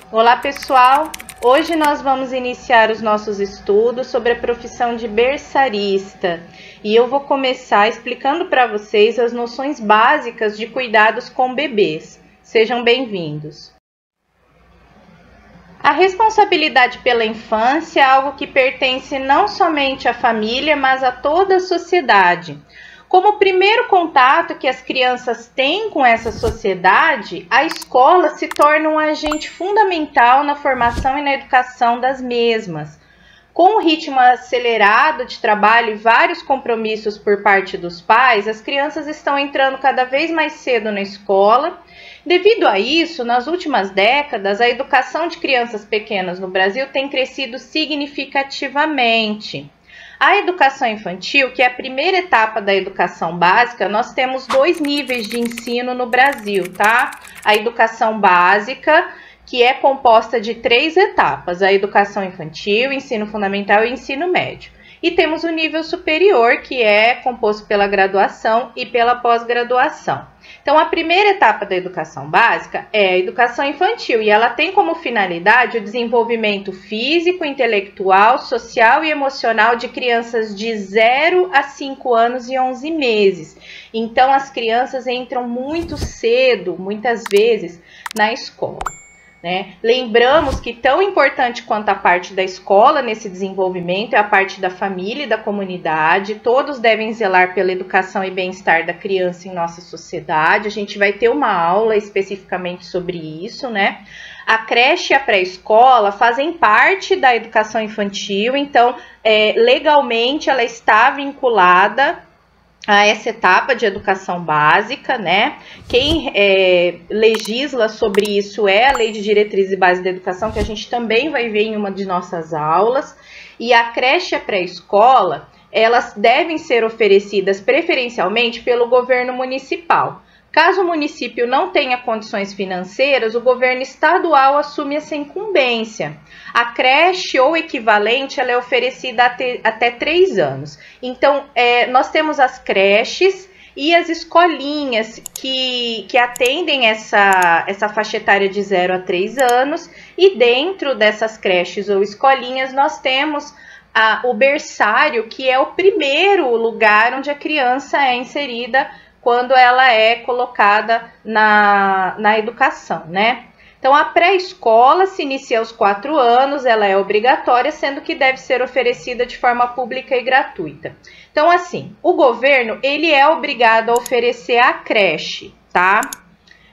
Olá pessoal, hoje nós vamos iniciar os nossos estudos sobre a profissão de berçarista e eu vou começar explicando para vocês as noções básicas de cuidados com bebês. Sejam bem-vindos. A responsabilidade pela infância é algo que pertence não somente à família, mas a toda a sociedade. Como primeiro contato que as crianças têm com essa sociedade, a escola se torna um agente fundamental na formação e na educação das mesmas. Com o ritmo acelerado de trabalho e vários compromissos por parte dos pais, as crianças estão entrando cada vez mais cedo na escola. Devido a isso, nas últimas décadas, a educação de crianças pequenas no Brasil tem crescido significativamente. A educação infantil, que é a primeira etapa da educação básica, nós temos 2 níveis de ensino no Brasil, tá? A educação básica, que é composta de 3 etapas, a educação infantil, ensino fundamental e ensino médio. E temos o nível superior, que é composto pela graduação e pela pós-graduação. Então, a primeira etapa da educação básica é a educação infantil e ela tem como finalidade o desenvolvimento físico, intelectual, social e emocional de crianças de 0 a 5 anos e 11 meses. Então, as crianças entram muito cedo, muitas vezes, na escola. Lembramos que tão importante quanto a parte da escola nesse desenvolvimento é a parte da família e da comunidade. Todos devem zelar pela educação e bem-estar da criança em nossa sociedade. A gente vai ter uma aula especificamente sobre isso, né? A creche e a pré-escola fazem parte da educação infantil, então legalmente ela está vinculada a essa etapa de educação básica, né? Quem legisla sobre isso é a Lei de Diretrizes e Bases da Educação, que a gente também vai ver em uma de nossas aulas. E a creche e a pré-escola, elas devem ser oferecidas preferencialmente pelo governo municipal. Caso o município não tenha condições financeiras, o governo estadual assume essa incumbência. A creche ou equivalente, ela é oferecida até 3 anos. Então, nós temos as creches e as escolinhas que atendem essa faixa etária de 0 a 3 anos. E dentro dessas creches ou escolinhas, nós temos o berçário, que é o primeiro lugar onde a criança é inserida quando ela é colocada na educação, né? Então, a pré-escola se inicia aos 4 anos, ela é obrigatória, sendo que deve ser oferecida de forma pública e gratuita. Então, assim, o governo, ele é obrigado a oferecer a creche, tá?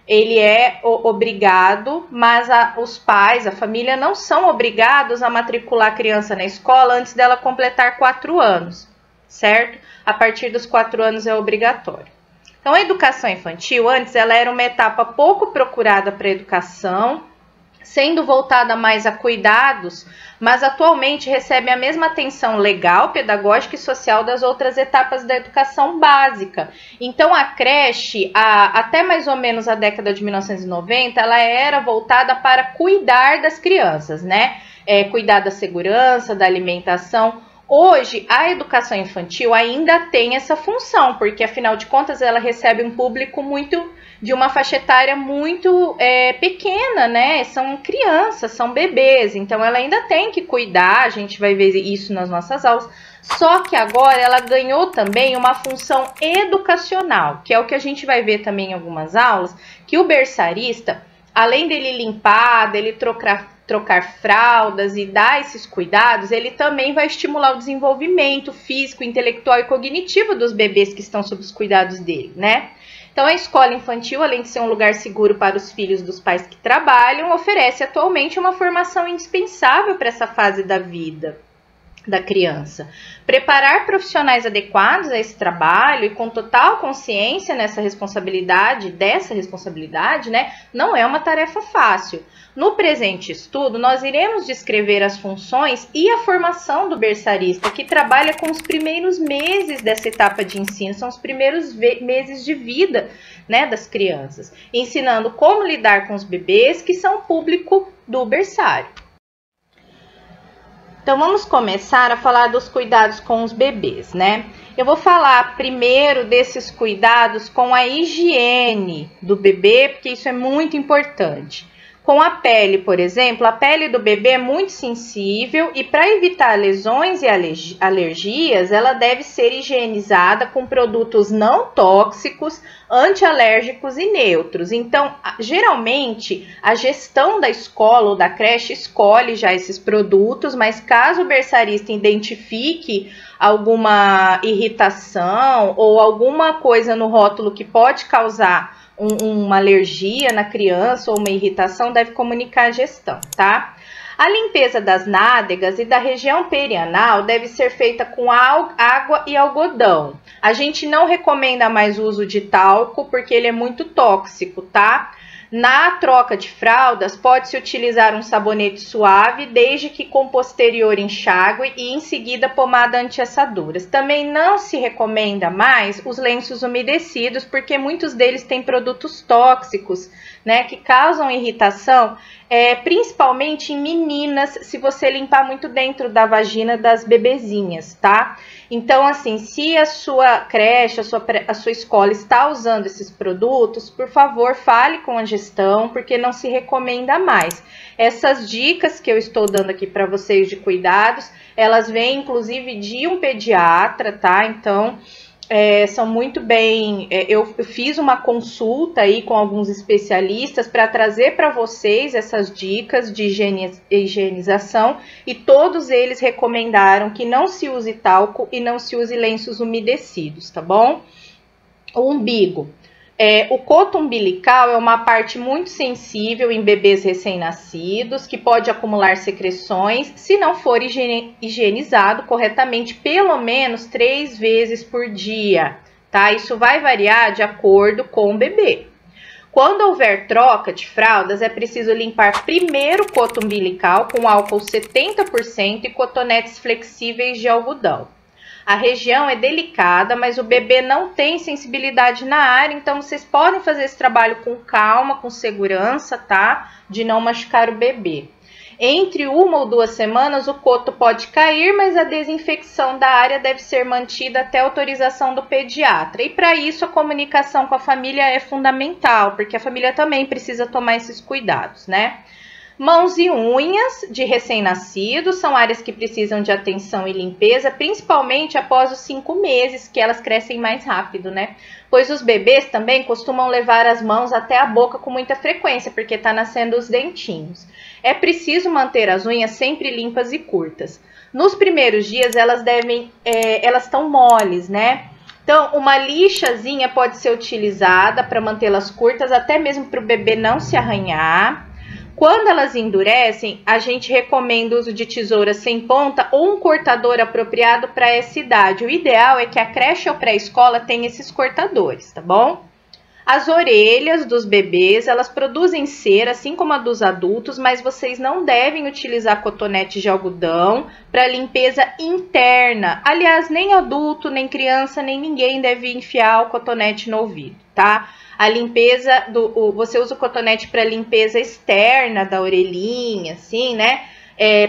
Ele é obrigado, mas os pais, a família, não são obrigados a matricular a criança na escola antes dela completar 4 anos, certo? A partir dos 4 anos é obrigatório. Então, a educação infantil, antes, ela era uma etapa pouco procurada para a educação, sendo voltada mais a cuidados, mas atualmente recebe a mesma atenção legal, pedagógica e social das outras etapas da educação básica. Então, a creche, até mais ou menos a década de 1990, ela era voltada para cuidar das crianças, né? Cuidar da segurança, da alimentação. Hoje, a educação infantil ainda tem essa função, porque afinal de contas ela recebe um público de uma faixa etária muito pequena, né? São crianças, são bebês, então ela ainda tem que cuidar, a gente vai ver isso nas nossas aulas. Só que agora ela ganhou também uma função educacional, que é o que a gente vai ver também em algumas aulas, que o berçarista, além dele limpar, dele trocar fraldas e dar esses cuidados, ele também vai estimular o desenvolvimento físico, intelectual e cognitivo dos bebês que estão sob os cuidados dele, né? Então, a escola infantil, além de ser um lugar seguro para os filhos dos pais que trabalham, oferece atualmente uma formação indispensável para essa fase da vida da criança. Preparar profissionais adequados a esse trabalho e com total consciência dessa responsabilidade, né, não é uma tarefa fácil. No presente estudo, nós iremos descrever as funções e a formação do berçarista, que trabalha com os primeiros meses dessa etapa de ensino, são os primeiros meses de vida, né, das crianças, ensinando como lidar com os bebês que são público do berçário. Então, vamos começar a falar dos cuidados com os bebês, né? Eu vou falar primeiro desses cuidados com a higiene do bebê, porque isso é muito importante. Com a pele, por exemplo, a pele do bebê é muito sensível e para evitar lesões e alergias, ela deve ser higienizada com produtos não tóxicos, antialérgicos e neutros. Então, geralmente, a gestão da escola ou da creche escolhe já esses produtos, mas caso o berçarista identifique alguma irritação ou alguma coisa no rótulo que pode causar uma alergia na criança ou uma irritação, deve comunicar a gestão, tá? A limpeza das nádegas e da região perianal deve ser feita com água e algodão. A gente não recomenda mais o uso de talco porque ele é muito tóxico, tá? Na troca de fraldas, pode-se utilizar um sabonete suave, desde que com posterior enxágue e em seguida pomada anti-assaduras. Também não se recomenda mais os lenços umedecidos, porque muitos deles têm produtos tóxicos, né, que causam irritação, principalmente em meninas, se você limpar muito dentro da vagina das bebezinhas, tá? Então, assim, se a sua creche, a sua escola está usando esses produtos, por favor, fale com a gestão, porque não se recomenda mais. Essas dicas que eu estou dando aqui para vocês de cuidados, elas vêm, inclusive, de um pediatra, tá? Então, são muito bem... eu fiz uma consulta aí com alguns especialistas para trazer para vocês essas dicas de higienização e todos eles recomendaram que não se use talco e não se use lenços umedecidos, tá bom? O umbigo. O coto umbilical é uma parte muito sensível em bebês recém-nascidos, que pode acumular secreções se não for higienizado corretamente pelo menos 3 vezes por dia, tá? Isso vai variar de acordo com o bebê. Quando houver troca de fraldas, é preciso limpar primeiro o coto umbilical com álcool 70% e cotonetes flexíveis de algodão. A região é delicada, mas o bebê não tem sensibilidade na área, então vocês podem fazer esse trabalho com calma, com segurança, tá? De não machucar o bebê. Entre 1 ou 2 semanas o coto pode cair, mas a desinfecção da área deve ser mantida até a autorização do pediatra. E para isso a comunicação com a família é fundamental, porque a família também precisa tomar esses cuidados, né? Mãos e unhas de recém-nascidos são áreas que precisam de atenção e limpeza, principalmente após os 5 meses, que elas crescem mais rápido, né? Pois os bebês também costumam levar as mãos até a boca com muita frequência, porque tá nascendo os dentinhos. É preciso manter as unhas sempre limpas e curtas. Nos primeiros dias elas estão moles, né? Então, uma lixazinha pode ser utilizada para mantê-las curtas, até mesmo para o bebê não se arranhar. Quando elas endurecem, a gente recomenda o uso de tesouras sem ponta ou um cortador apropriado para essa idade. O ideal é que a creche ou pré-escola tenha esses cortadores, tá bom? As orelhas dos bebês, elas produzem cera, assim como a dos adultos, mas vocês não devem utilizar cotonete de algodão para limpeza interna. Aliás, nem adulto, nem criança, nem ninguém deve enfiar o cotonete no ouvido, tá? A limpeza, você usa o cotonete para limpeza externa da orelhinha, assim, né?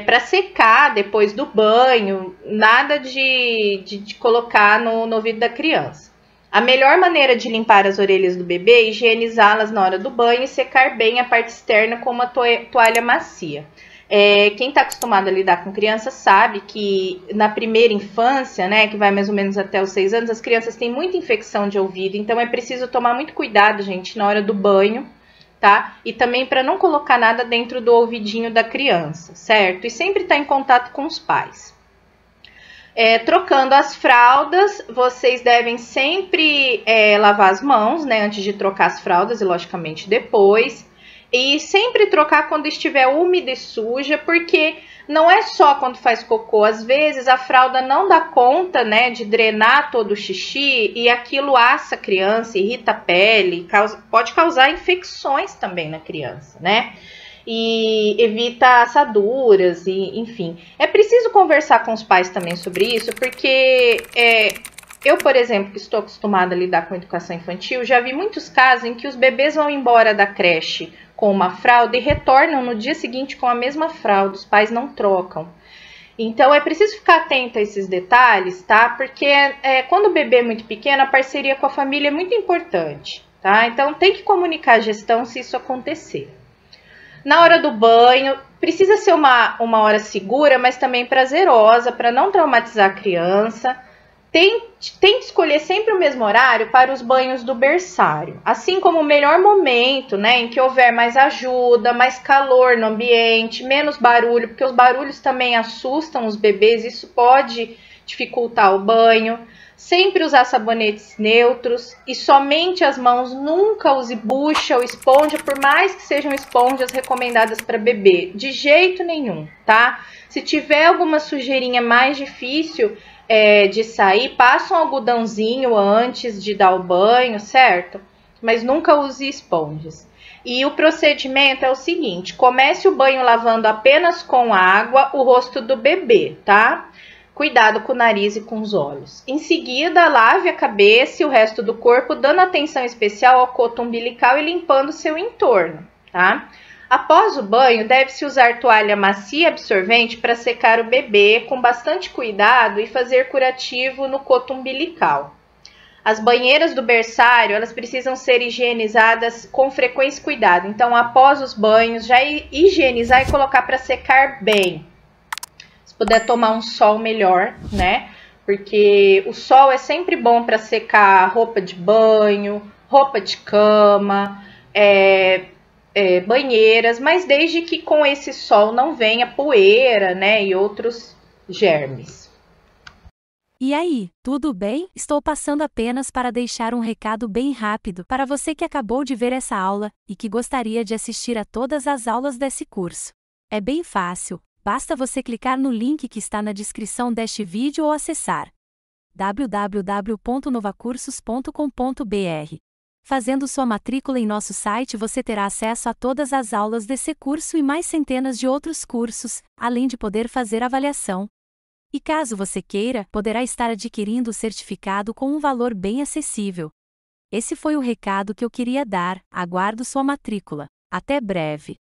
Para secar depois do banho, nada de colocar no ouvido da criança. A melhor maneira de limpar as orelhas do bebê é higienizá-las na hora do banho e secar bem a parte externa com uma toalha macia. Quem está acostumado a lidar com criança sabe que na primeira infância, né, que vai mais ou menos até os 6 anos, as crianças têm muita infecção de ouvido, então é preciso tomar muito cuidado, gente, na hora do banho, tá? E também para não colocar nada dentro do ouvidinho da criança, certo? E sempre estar em contato com os pais. Trocando as fraldas, vocês devem sempre lavar as mãos, né, antes de trocar as fraldas e logicamente depois. E sempre trocar quando estiver úmida e suja, porque não é só quando faz cocô. Às vezes a fralda não dá conta, né, de drenar todo o xixi e aquilo assa a criança, irrita a pele, pode causar infecções também na criança, né? E evita assaduras, e enfim. É preciso conversar com os pais também sobre isso, porque eu, por exemplo, que estou acostumada a lidar com educação infantil, já vi muitos casos em que os bebês vão embora da creche com uma fralda e retornam no dia seguinte com a mesma fralda, os pais não trocam. Então é preciso ficar atento a esses detalhes, tá? Porque quando o bebê é muito pequeno, a parceria com a família é muito importante, tá? Então tem que comunicar a gestão se isso acontecer. Na hora do banho, precisa ser uma hora segura, mas também prazerosa, para não traumatizar a criança. Tente escolher sempre o mesmo horário para os banhos do berçário, assim como o melhor momento, né, em que houver mais ajuda, mais calor no ambiente, menos barulho, porque os barulhos também assustam os bebês, isso pode dificultar o banho. Sempre usar sabonetes neutros e somente as mãos, nunca use bucha ou esponja, por mais que sejam esponjas recomendadas para bebê, de jeito nenhum, tá? Se tiver alguma sujeirinha mais difícil de sair, passa um algodãozinho antes de dar o banho, certo? Mas nunca use esponjas. E o procedimento é o seguinte: comece o banho lavando apenas com água o rosto do bebê, tá? Cuidado com o nariz e com os olhos. Em seguida, lave a cabeça e o resto do corpo, dando atenção especial ao coto umbilical e limpando seu entorno, tá? Após o banho, deve-se usar toalha macia e absorvente para secar o bebê com bastante cuidado e fazer curativo no coto umbilical. As banheiras do berçário, elas precisam ser higienizadas com frequência e cuidado. Então, após os banhos, já higienizar e colocar para secar bem. Se puder tomar um sol, melhor, né? Porque o sol é sempre bom para secar roupa de banho, roupa de cama, banheiras, mas desde que com esse sol não venha poeira, né, e outros germes. E aí, tudo bem? Estou passando apenas para deixar um recado bem rápido para você que acabou de ver essa aula e que gostaria de assistir a todas as aulas desse curso. É bem fácil, basta você clicar no link que está na descrição deste vídeo ou acessar www.novacursos.com.br. Fazendo sua matrícula em nosso site, você terá acesso a todas as aulas desse curso e mais centenas de outros cursos, além de poder fazer avaliação. E caso você queira, poderá estar adquirindo o certificado com um valor bem acessível. Esse foi o recado que eu queria dar, aguardo sua matrícula. Até breve!